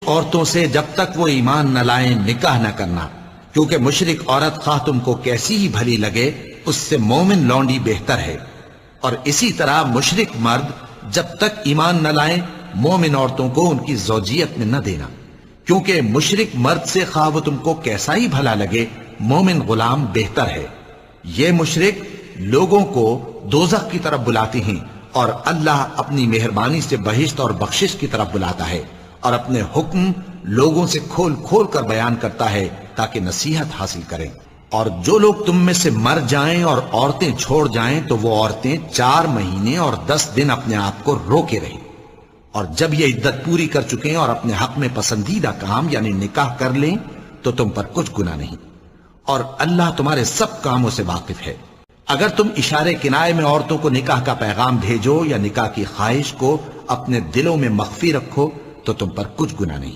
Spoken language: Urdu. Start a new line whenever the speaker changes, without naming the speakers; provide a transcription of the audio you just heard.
عورتوں سے جب تک وہ ایمان نہ لائیں نکاح نہ کرنا، کیونکہ مشرک عورت خواہ تم کو کیسی ہی بھلی لگے اس سے مومن لونڈی بہتر ہے، اور اسی طرح مشرک مرد جب تک ایمان نہ لائیں مومن عورتوں کو ان کی زوجیت میں نہ دینا، کیونکہ مشرک مرد سے خواہ وہ تم کو کیسا ہی بھلا لگے مومن غلام بہتر ہے۔ یہ مشرک لوگوں کو دوزخ کی طرف بلاتے ہیں، اور اللہ اپنی مہربانی سے بہشت اور بخشش کی طرف بلاتا ہے، اور اپنے حکم لوگوں سے کھول کھول کر بیان کرتا ہے تاکہ نصیحت حاصل کریں۔ اور جو لوگ تم میں سے مر جائیں اور عورتیں چھوڑ جائیں تو وہ عورتیں 4 مہینے اور 10 دن اپنے آپ کو روکے رہیں، اور جب یہ عدت پوری کر چکیں اور اپنے حق میں پسندیدہ کام یعنی نکاح کر لیں تو تم پر کچھ گناہ نہیں، اور اللہ تمہارے سب کاموں سے واقف ہے۔ اگر تم اشارے کنائے میں عورتوں کو نکاح کا پیغام بھیجو یا نکاح کی خواہش کو اپنے دلوں میں مخفی رکھو تو تم پر کچھ گناہ نہیں۔